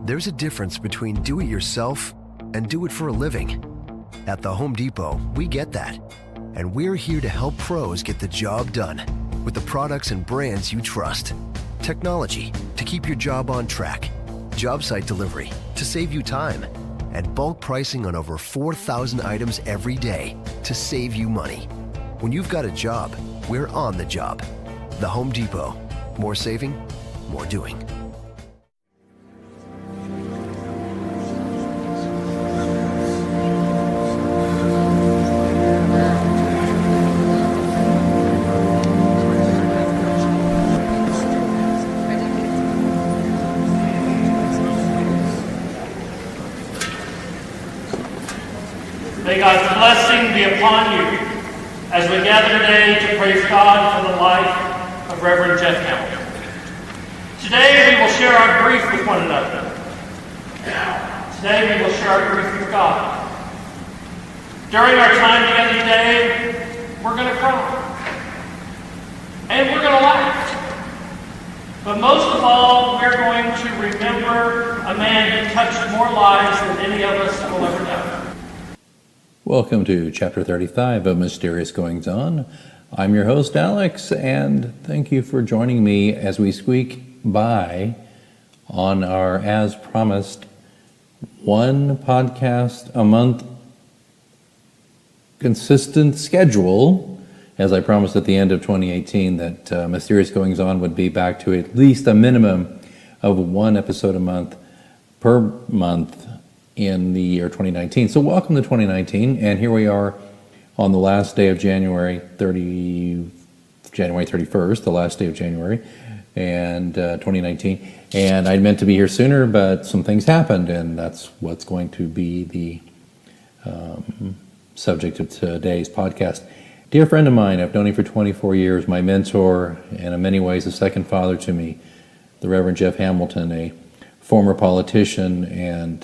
There's a difference between do it yourself and do it for a living. At the Home Depot, we get that. And we're here to help pros get the job done with the products and brands you trust. Technology to keep your job on track. Job site delivery to save you time. And bulk pricing on over 4,000 items every day to save you money. When you've got a job, we're on the job. The Home Depot. More saving, more doing. May God's blessing be upon you as we gather today to praise God for the life of Reverend Jeff Hamilton. Today we will share our grief with one another. Today we will share our grief with God. During our time together today, we're going to cry. And we're going to laugh. But most of all, we're going to remember a man who touched more lives than any of us will ever know. Welcome to Chapter 35 of Mysterious Goings On. I'm your host, Alex, and thank you for joining me as we squeak by on our, as promised, one podcast a month consistent schedule, as I promised at the end of 2018 that Mysterious Goings On would be back to at least a minimum of one episode a month per month in the year 2019. So welcome to 2019, and here we are on the last day of January 31st, the last day of January, and 2019. And I'd meant to be here sooner, but some things happened, and that's what's going to be the subject of today's podcast. Dear friend of mine, I've known him for 24 years, my mentor, and in many ways a second father to me, the Reverend Jeff Hamilton, a former politician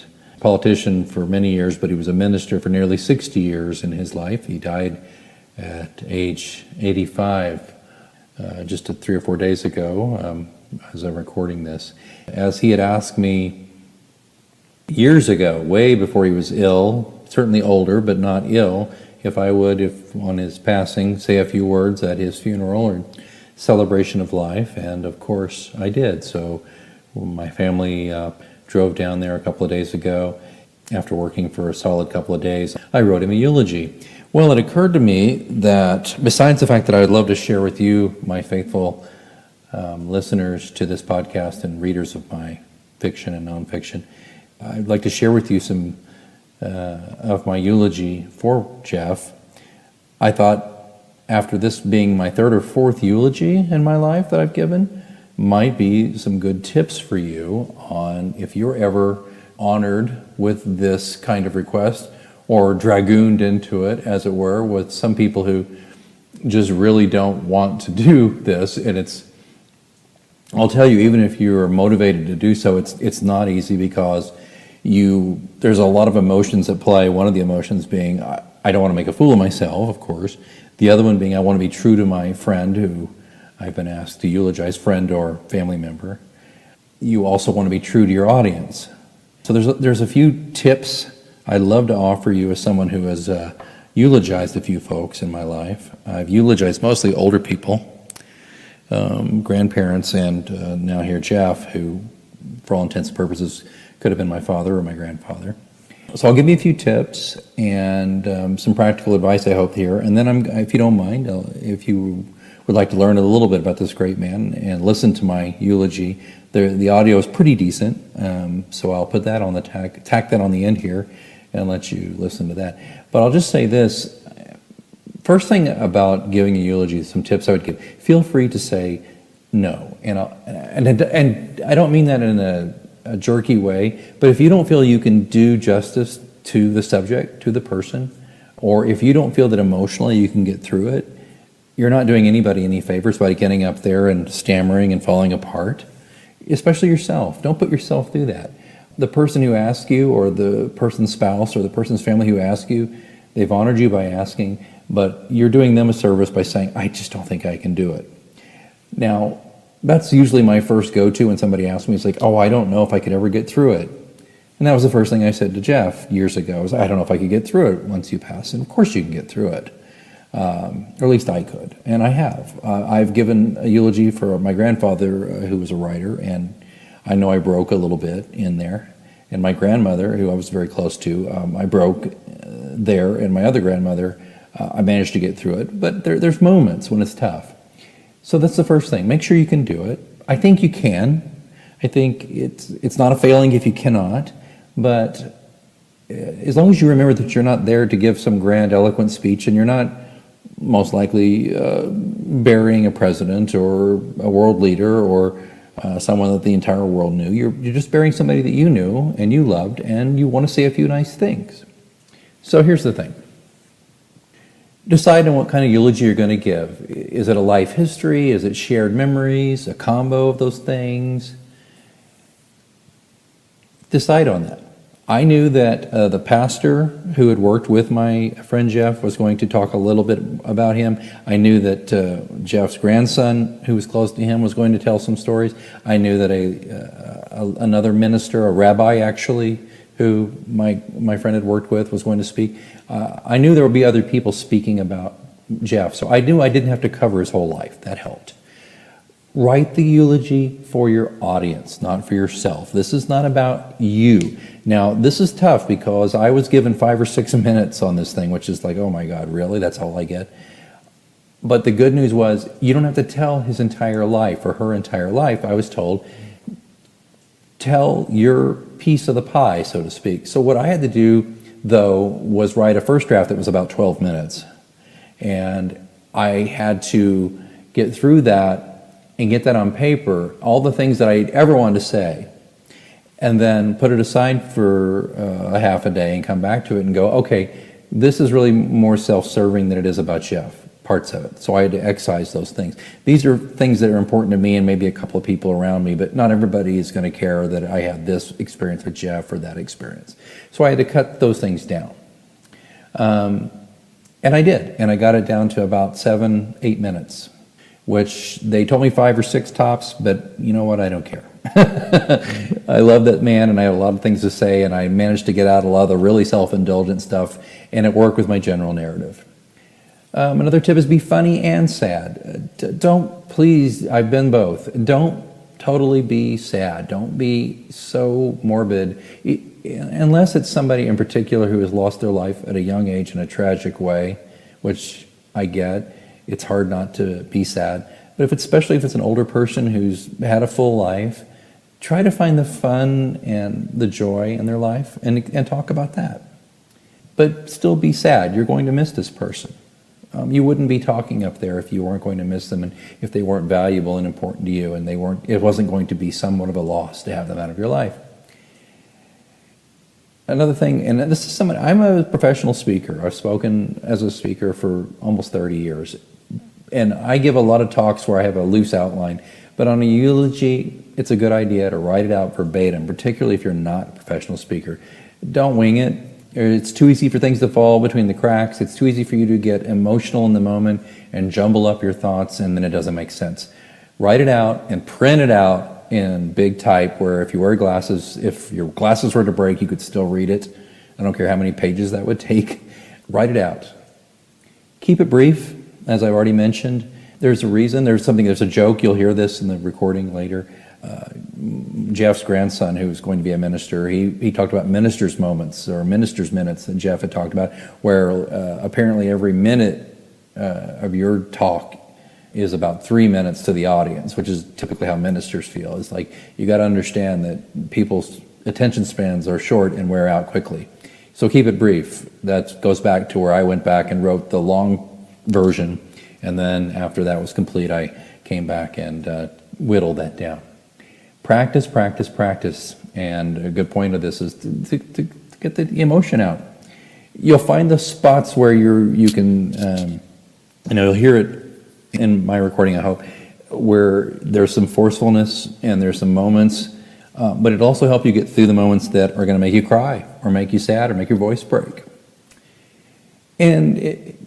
for many years, but he was a minister for nearly 60 years in his life. He died at age 85 just 3 or 4 days ago as I'm recording this. As he had asked me years ago, way before he was ill, certainly older but not ill, if I would, if on his passing, say a few words at his funeral or celebration of life, and of course I did. So my family drove down there a couple of days ago. After working for a solid couple of days, I wrote him a eulogy. Well, it occurred to me that besides the fact that I would love to share with you, my faithful listeners to this podcast and readers of my fiction and nonfiction, I'd like to share with you some of my eulogy for Jeff. I thought after this being my third or fourth eulogy in my life that I've given, might be some good tips for you on if you're ever honored with this kind of request or dragooned into it, as it were, with some people who just really don't want to do this. And I'll tell you, even if you're motivated to do so, it's not easy because there's a lot of emotions at play. One of the emotions being, I don't want to make a fool of myself, of course. The other one being, I want to be true to my friend who I've been asked to eulogize, friend or family member. You also want to be true to your audience. So there's a few tips I'd love to offer you as someone who has eulogized a few folks in my life. I've eulogized mostly older people, grandparents, and now here Jeff, who for all intents and purposes could have been my father or my grandfather. So I'll give you a few tips and some practical advice I hope here. And then if you don't mind, if you would like to learn a little bit about this great man and listen to my eulogy, the audio is pretty decent, so I'll put that on the tack that on the end here and let you listen to that. But I'll just say this. First thing about giving a eulogy, some tips I would give, feel free to say no. And I don't mean that in a jerky way, but if you don't feel you can do justice to the subject, to the person, or if you don't feel that emotionally you can get through it, you're not doing anybody any favors by getting up there and stammering and falling apart, especially yourself. Don't put yourself through that. The person who asks you, or the person's spouse, or the person's family who asks you, they've honored you by asking, but you're doing them a service by saying, I just don't think I can do it. Now, That's usually my first go-to when somebody asks me. It's like, oh, I don't know if I could ever get through it. And that was the first thing I said to Jeff years ago, was I don't know if I could get through it once you pass. And of course you can get through it. Or at least I could, and I have. I've given a eulogy for my grandfather, who was a writer, and I know I broke a little bit in there. And my grandmother, who I was very close to, I broke there, and my other grandmother, I managed to get through it. But there's moments when it's tough. So that's the first thing. Make sure you can do it. I think you can. I think it's not a failing if you cannot, but as long as you remember that you're not there to give some grand, eloquent speech, and you're not most likely burying a president or a world leader or someone that the entire world knew. You're just burying somebody that you knew and you loved, and you want to say a few nice things. So here's the thing. Decide on what kind of eulogy you're going to give. Is it a life history? Is it shared memories? A combo of those things? Decide on that. I knew that the pastor who had worked with my friend Jeff was going to talk a little bit about him. I knew that Jeff's grandson, who was close to him, was going to tell some stories. I knew that another minister, a rabbi actually, who my friend had worked with, was going to speak. I knew there would be other people speaking about Jeff, so I knew I didn't have to cover his whole life. That helped. Write the eulogy for your audience, not for yourself. This is not about you. Now, this is tough because I was given 5 or 6 minutes on this thing, which is like, oh my God, really? That's all I get? But the good news was, you don't have to tell his entire life or her entire life. I was told, tell your piece of the pie, so to speak. So what I had to do, though, was write a first draft that was about 12 minutes. And I had to get through that and get that on paper, all the things that I ever wanted to say, and then put it aside for a half a day and come back to it and go, okay, this is really more self-serving than it is about Jeff, parts of it. So I had to excise those things. These are things that are important to me and maybe a couple of people around me, but not everybody is going to care that I had this experience with Jeff or that experience. So I had to cut those things down. And I did, and I got it down to about 7-8 minutes. Which they told me 5 or 6 tops, but you know what? I don't care. I love that man, and I had a lot of things to say, and I managed to get out a lot of the really self-indulgent stuff, and it worked with my general narrative. Another tip is be funny and sad. Please, I've been both. Don't totally be sad. Don't be so morbid, unless it's somebody in particular who has lost their life at a young age in a tragic way, which I get. It's hard not to be sad. But especially if it's an older person who's had a full life, try to find the fun and the joy in their life and talk about that. But still be sad. You're going to miss this person. You wouldn't be talking up there if you weren't going to miss them and if they weren't valuable and important to you and it wasn't going to be somewhat of a loss to have them out of your life. Another thing, and this is something, I'm a professional speaker. I've spoken as a speaker for almost 30 years. And I give a lot of talks where I have a loose outline. But on a eulogy, it's a good idea to write it out verbatim, particularly if you're not a professional speaker. Don't wing it. It's too easy for things to fall between the cracks. It's too easy for you to get emotional in the moment and jumble up your thoughts, and then it doesn't make sense. Write it out and print it out in big type where if you wear glasses, if your glasses were to break, you could still read it. I don't care how many pages that would take. Write it out. Keep it brief. As I've already mentioned, there's a reason. There's a joke. You'll hear this in the recording later. Jeff's grandson, who's going to be a minister, he talked about minister's moments or minister's minutes that Jeff had talked about, where apparently every minute of your talk is about 3 minutes to the audience, which is typically how ministers feel. It's like you got to understand that people's attention spans are short and wear out quickly. So keep it brief. That goes back to where I went back and wrote the long version, and then after that was complete, I came back and whittled that down. Practice, practice, practice. And a good point of this is to get the emotion out. You'll find the spots where you can, and you'll hear it in my recording, I hope, where there's some forcefulness and there's some moments, but it'll also help you get through the moments that are going to make you cry or make you sad or make your voice break.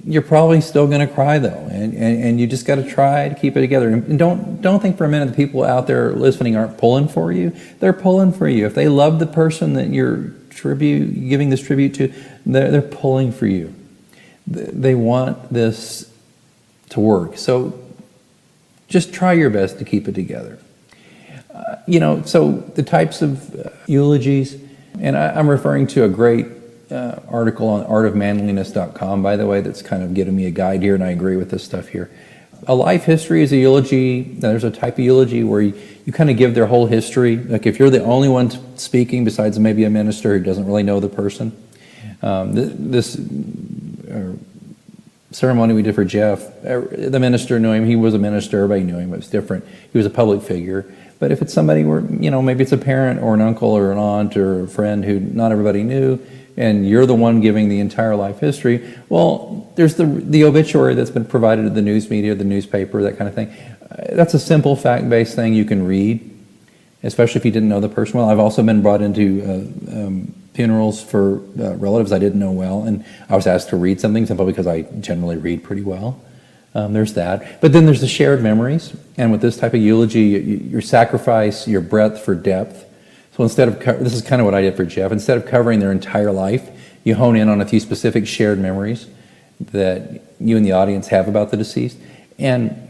You're probably still going to cry though, and you just got to try to keep it together. And don't think for a minute the people out there listening aren't pulling for you. They're pulling for you. If they love the person that you're giving this tribute to, they're pulling for you. They want this to work. So just try your best to keep it together. So the types of eulogies, and I'm referring to a great article on artofmanliness.com, by the way, that's kind of giving me a guide here, and I agree with this stuff here. A life history is a eulogy. There's a type of eulogy where you kind of give their whole history. Like if you're the only one speaking besides maybe a minister who doesn't really know the person. This ceremony we did for Jeff, the minister knew him. He was a minister. Everybody knew him. It was different. He was a public figure. But if it's somebody where, maybe it's a parent or an uncle or an aunt or a friend who not everybody knew, and you're the one giving the entire life history, well, there's the obituary that's been provided to the news media, the newspaper, that kind of thing. That's a simple fact-based thing you can read, especially if you didn't know the person well. I've also been brought into funerals for relatives I didn't know well, and I was asked to read something simply because I generally read pretty well. There's that. But then there's the shared memories, and with this type of eulogy, you sacrifice your breadth for depth. So instead of, this is kind of what I did for Jeff, instead of covering their entire life, you hone in on a few specific shared memories that you and the audience have about the deceased. And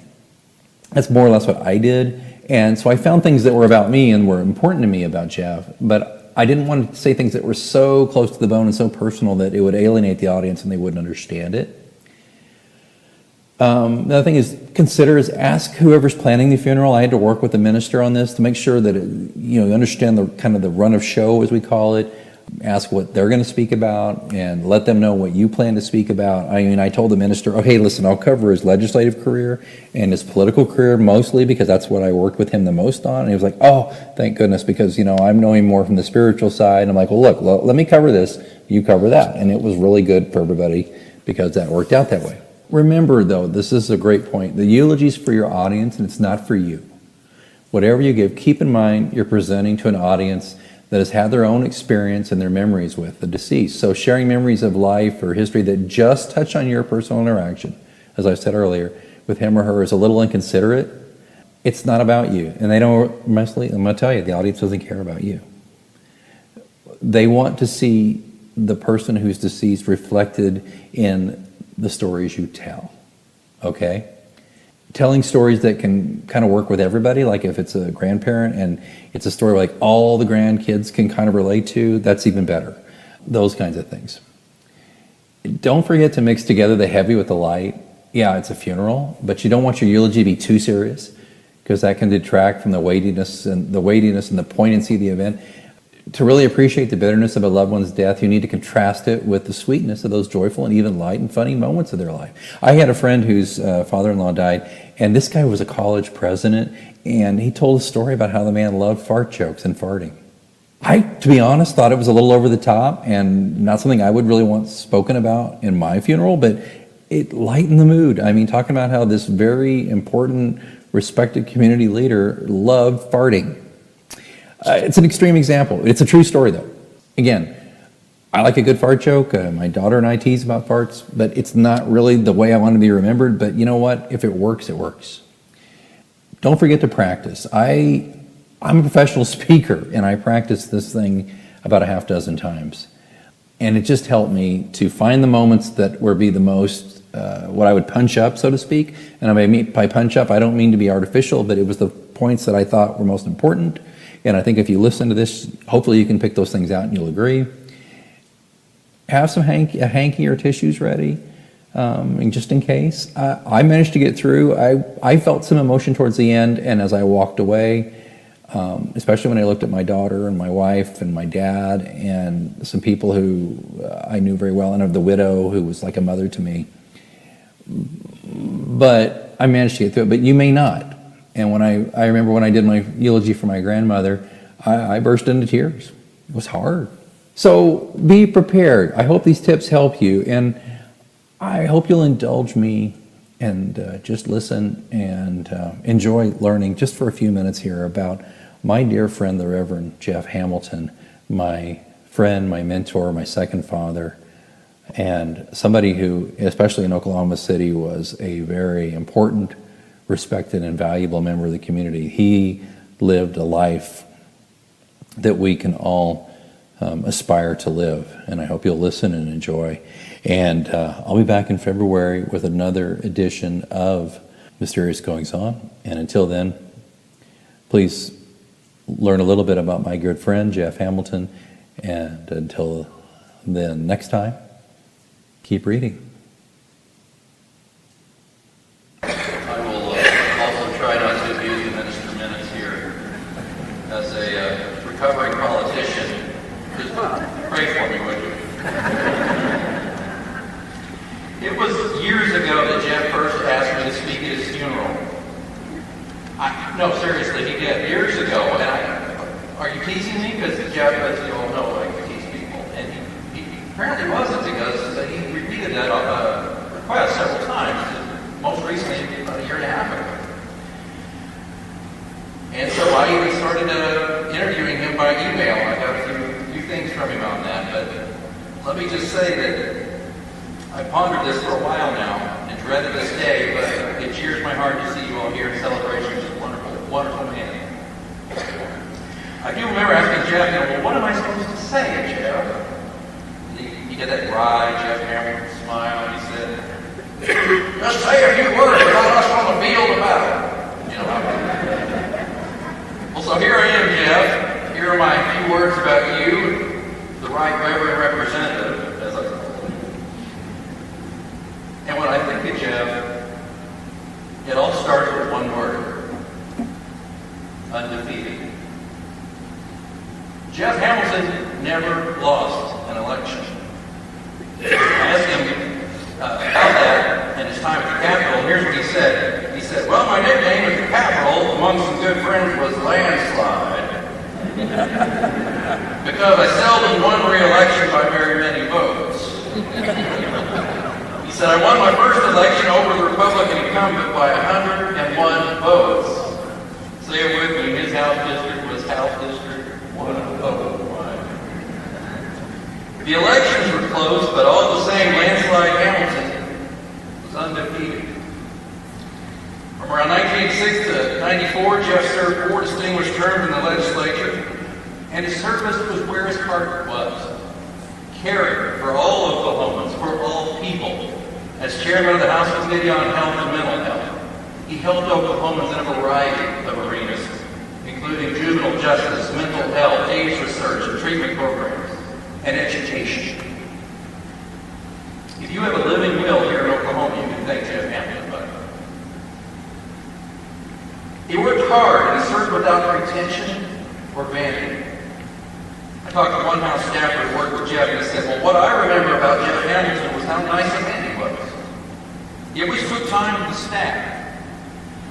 that's more or less what I did. And so I found things that were about me and were important to me about Jeff, but I didn't want to say things that were so close to the bone and so personal that it would alienate the audience and they wouldn't understand it. The other thing is ask whoever's planning the funeral. I had to work with the minister on this to make sure that you understand the kind of the run of show, as we call it. Ask what they're going to speak about and let them know what you plan to speak about. I told the minister, hey, listen, I'll cover his legislative career and his political career mostly because that's what I worked with him the most on. And he was like, oh, thank goodness, because I'm knowing more from the spiritual side. And I'm like, well, look, let me cover this, you cover that. And it was really good for everybody because that worked out that way. Remember, though, this is a great point. The eulogy is for your audience, and it's not for you. Whatever you give, keep in mind you're presenting to an audience that has had their own experience and their memories with the deceased. So sharing memories of life or history that just touch on your personal interaction, as I said earlier, with him or her is a little inconsiderate. It's not about you. And they don't, mostly, I'm going to tell you, the audience doesn't care about you. They want to see the person who's deceased reflected in the stories you tell, okay? Telling stories that can kind of work with everybody, like if it's a grandparent and it's a story like all the grandkids can kind of relate to, that's even better. Those kinds of things. Don't forget to mix together the heavy with the light. Yeah, it's a funeral, but you don't want your eulogy to be too serious because that can detract from the weightiness and the poignancy of the event. To really appreciate the bitterness of a loved one's death, you need to contrast it with the sweetness of those joyful and even light and funny moments of their life. I had a friend whose father-in-law died, and this guy was a college president, and he told a story about how the man loved fart jokes and farting. I, to be honest, thought it was a little over the top and not something I would really want spoken about in my funeral, but it lightened the mood. Talking about how this very important, respected community leader loved farting. It's an extreme example. It's a true story, though. Again, I like a good fart joke. My daughter and I tease about farts, but it's not really the way I want to be remembered. But you know what? If it works, it works. Don't forget to practice. I'm a professional speaker, and I practiced this thing about a half dozen times. And it just helped me to find the moments that would be the most, what I would punch up, so to speak. And by punch up, I don't mean to be artificial, but it was the points that I thought were most important. And I think if you listen to this, hopefully you can pick those things out and you'll agree. Have some a hanky or tissues ready, and just in case. I managed to get through. I felt some emotion towards the end, and as I walked away, especially when I looked at my daughter and my wife and my dad and some people who I knew very well, and the widow who was like a mother to me. But I managed to get through it, but you may not. And when I remember when I did my eulogy for my grandmother, I burst into tears. It was hard. So be prepared. I hope these tips help you, and I hope you'll indulge me and just listen and enjoy learning just for a few minutes here about my dear friend, the Reverend Jeff Hamilton, my friend, my mentor, my second father, and somebody who, especially in Oklahoma City, was a very important, respected, and valuable member of the community. He lived a life that we can all aspire to live, and I hope you'll listen and enjoy. And I'll be back in February with another edition of Mysterious Goings On, and until then, please learn a little bit about my good friend Jeff Hamilton, and until then, next time, keep reading. I will also try not to abuse the minister minutes here. As a recovering politician, just pray for me, would you? It was years ago that Jeff first asked me to speak at his funeral. No, seriously, he did. Years ago, and are you teasing me? Because Jeff, as you all know, I tease people. And he apparently wasn't, because he repeated that request several times, most recently about a year and a half ago. And so I even started interviewing him by email. I got a few things from him on that, but let me just say that I pondered this for a while now and dreaded this day, but it cheers my heart to see you all here in celebration of this wonderful, wonderful man. I do remember asking Jeff, well, what am I supposed to say, Jeff? And he did that dry Jeff Hamilton smile, and he said, just say a few words about us on the field of battle. You know how well, so here I am, Jeff. Here are my few words about you, the Right Reverend Representative, as I call him. And when I think of Jeff, it all starts with one word: undefeated. Jeff Hamilton never lost an election. I asked him about that and his time at the Capitol, and here's what he said. He said, well, my nickname at the Capitol among some good friends was Landslide, because I seldom won re-election by very many votes. He said, I won my first election over the Republican incumbent by 101 votes. Say it with me, his House district was House District 101. The elections were close, but all the same, Landslide Hamilton was undefeated. From around 1986 to 94, Jeff served 4 distinguished terms in the legislature, and his service was where his heart was, caring for all Oklahomans, for all people. As chairman of the House Committee on Health and Mental Health, he helped Oklahomans in a variety of arenas, including juvenile justice, mental health, AIDS research, and treatment programs, and education. If you have a living will here in Oklahoma, you can thank Jeff Hamilton about it. He worked hard and served without pretension or vanity. I talked to one House staffer who worked with Jeff, and he said, well, what I remember about Jeff Hamilton was how nice a man he was. He always took time with the staff.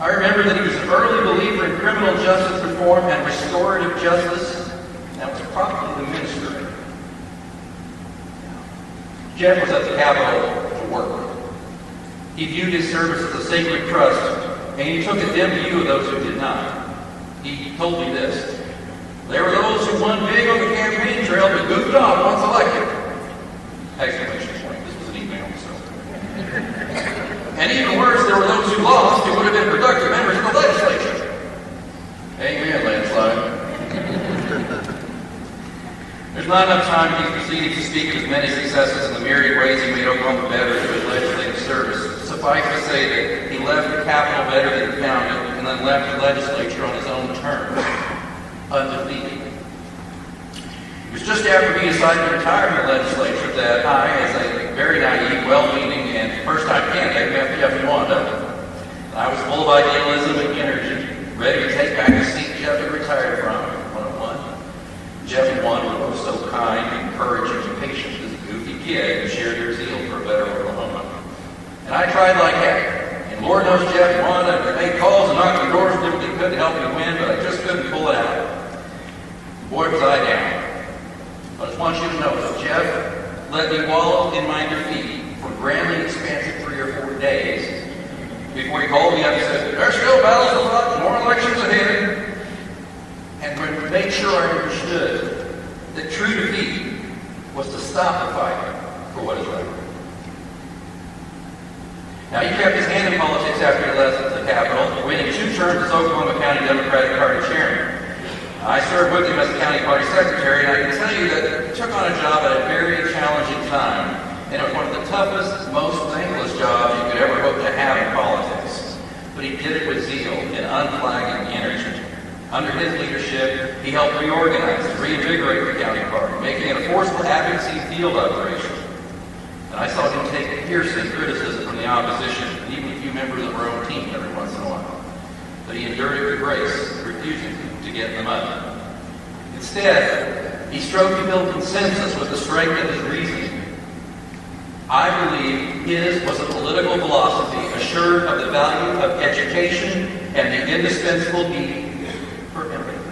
I remember that he was an early believer in criminal justice reform and restorative justice. That was probably the ministry. Jeff was at the Capitol to work. He viewed his service as a sacred trust, and he took a dim view of those who did not. He told me this: there were those who won big on the campaign trail but goofed off once elected. Exclamation point. This was an email, so. And even worse, there were those who lost who would have been productive members of the legislature. Amen, Landslide. There's not enough time in these proceedings to speak of his many successes and the myriad ways he made Oklahoma better through his legislative service. Suffice to say that he left the Capitol better than he found it, and then left the legislature on his own terms, undefeated. It was just after he decided to retire from the legislature that I, as a very naive, well-meaning, and first-time candidate, met Jeff Wanda. I was full of idealism and energy, ready to take back the seat Jeff had retired from. Jeff and Wanda were both so kind, encouraging, and patient as a goofy kid who shared their zeal for a better Oklahoma. And I tried like heck. And Lord knows Jeff and Wanda made calls and knocked on doors and did what they could to help me win, but I just couldn't pull it out. Boy, was I down. I just want you to know that Jeff let me wallow in my defeat for grandly expansive 3 or 4 days before he called me up and said, there's still battles to fight, more elections ahead. And to make sure I understood that true defeat was to stop the fight for what is right. Now, he kept his hand in politics after he left the Capitol, winning 2 terms as Oklahoma County Democratic Party chairman. I served with him as a county party secretary, and I can tell you that he took on a job at a very challenging time, and it was one of the toughest, most thankless jobs you could ever hope to have in politics. But he did it with zeal and unflagging energy. Under his leadership, he helped reorganize and reinvigorate the county party, making it a forceful advocacy field operation. And I saw him take piercing criticism from the opposition, and even a few members of our own team every once in a while. But he endured it with grace, refusing to get in the mud. Instead, he strove to build consensus with the strength of his reasoning. I believe his was a political philosophy assured of the value of education and the indispensable need for empathy.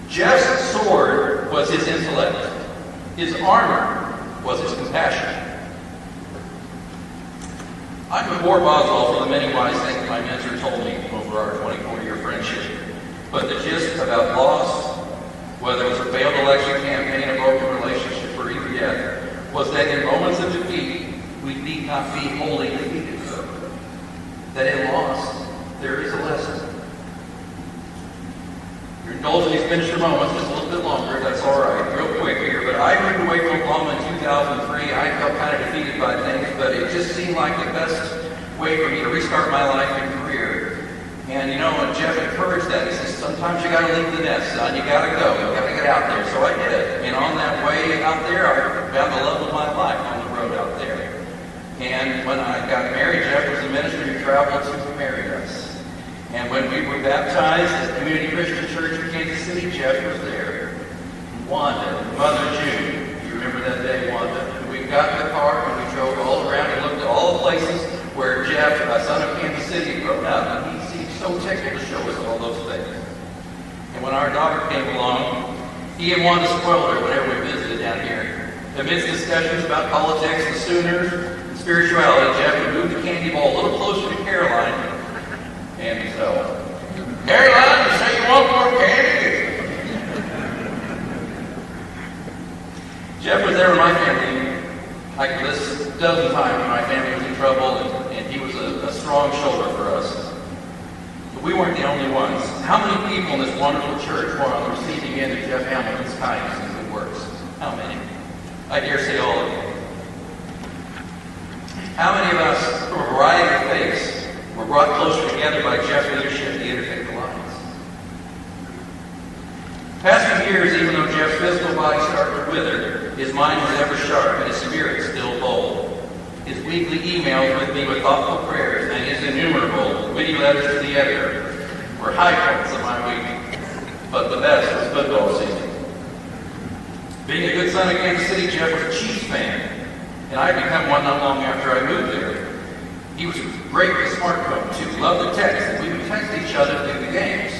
Jeff's sword was his intellect. His armor was his compassion. I could bore Boswell for the many wise things my mentor told me over our 24-year friendship. But the gist about loss, whether it was a failed election campaign, a broken relationship, or even death, was that in moments of defeat, we need not be wholly defeated. That in loss, there is a lesson. You're indulging these finisher moments just a little bit longer, that's all right, real quick here. But I moved away from Oklahoma in 2003. I felt kind of defeated by things, but it just seemed like the best way for me to restart my life and career. And you know, when Jeff encouraged that, he says, sometimes you got to leave the nest, son. You got to go. You got to get out there. So I did. And on that way out there, I found the love of my life on the road out there. And when I got married, Jeff was a minister who traveled to marry us. And when we were baptized at Community Christian Church in Kansas City, Jeff was there. Wanda, Mother June, you remember that day, Wanda? And we got in the car and we drove all around and looked at all the places where Jeff, a son of Kansas City, grew up. And he seemed so tickled to show us all those things. And when our daughter came along, he and Wanda spoiled her whenever we visited down here. Amidst discussions about politics, the Sooners, and spirituality, Jeff would move the candy ball a little closer to Caroline. And so, Caroline, you say you want more candy? Jeff was there with my family, like this dozen times when my family was in trouble, and he was a strong shoulder for us. But we weren't the only ones. How many people in this wonderful church were on the receiving end of Jeff Hamilton's kindness and good works? How many? I dare say all of you. How many of us, from a variety of faiths, were brought closer together by Jeff's leadership to interfaith alliance? Past few years, even though Jeff's physical body started to wither, his mind was ever sharp and his spirit still bold. His weekly emails with me with thoughtful prayers and his innumerable witty letters to the editor were high points of my week. But the best was football season. Being a good son of Kansas City, Jeff was a Chiefs fan, and I had become one not long after I moved there. He was a great smartphone, too. Loved to text, and we would text each other through the games,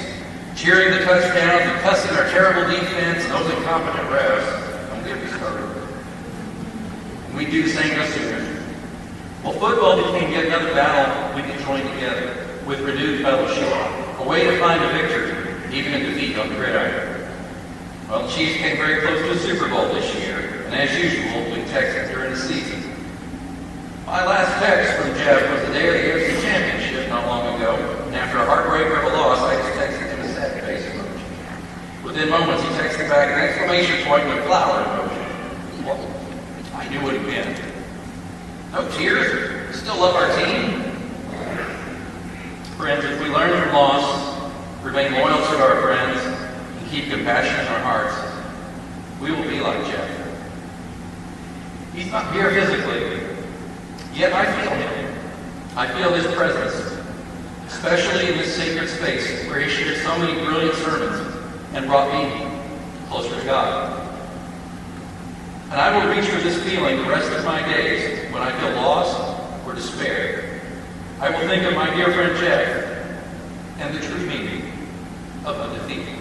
cheering the touchdowns and cussing our terrible defense and those incompetent refs. Don't get me started. And we'd do the same to Sooners. Well, football became yet another battle we could join together with renewed fellowship, a way to find a victory, even in defeat on the gridiron. Well, the Chiefs came very close to a Super Bowl this year, and as usual, we texted during the season. My last text from Jeff was the day of the AFC Championship not long ago, and after a heartbreaker of a loss, I just texted him a sad face emoji. Within moments, he texted back an exclamation point and a flower emoji. Well, I knew what he meant. No tears. We still love our team. Friends, if we learn from loss, remain loyal to our friends, and keep compassion in our hearts, we will be like Jeff. He's not here physically, yet I feel him. I feel his presence, especially in this sacred space where he shared so many brilliant sermons and brought me closer to God. And I will reach for this feeling the rest of my days when I feel lost or despair. I will think of my dear friend Jeff and the true meaning of Undefeated.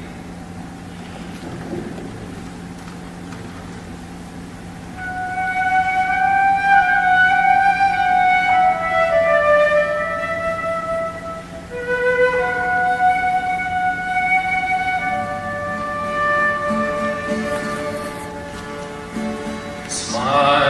Smile.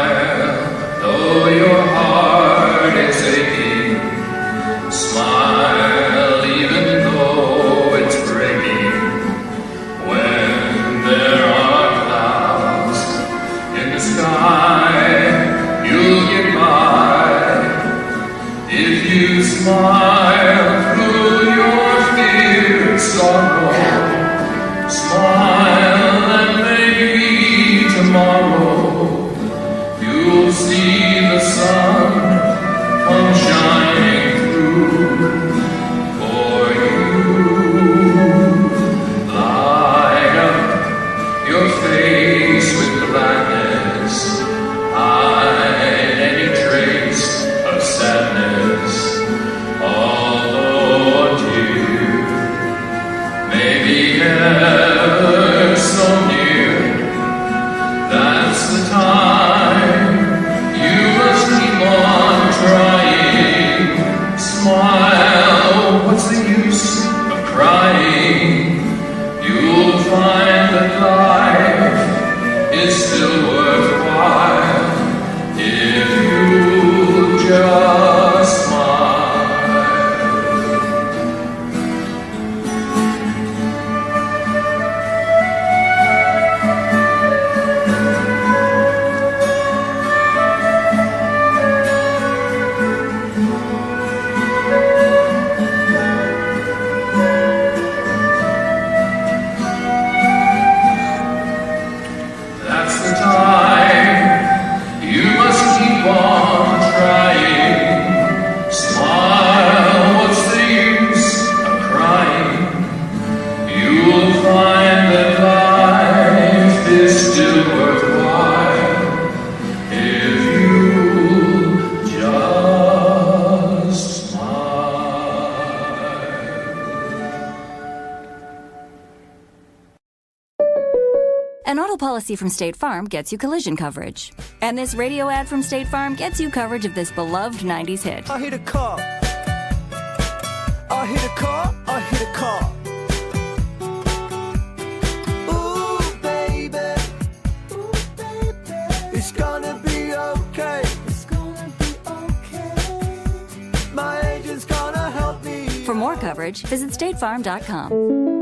face with gladness, hide any trace of sadness, although dear may be ever so near. That's the time you must keep on trying. Smile, what's the use of crying? You'll find that life is still worthwhile if you just smile. That's the time you must keep on trying. Smile, what's the use of crying? You'll find that life is still worthwhile if you just smile. An auto policy from State Farm gets you collision coverage. And this radio ad from State Farm gets you coverage of this beloved 90s hit. I hit a car. I hit a car. I hit a car. Ooh, baby. Ooh, baby. It's gonna be okay. It's gonna be okay. My agent's gonna help me. For more coverage, visit statefarm.com.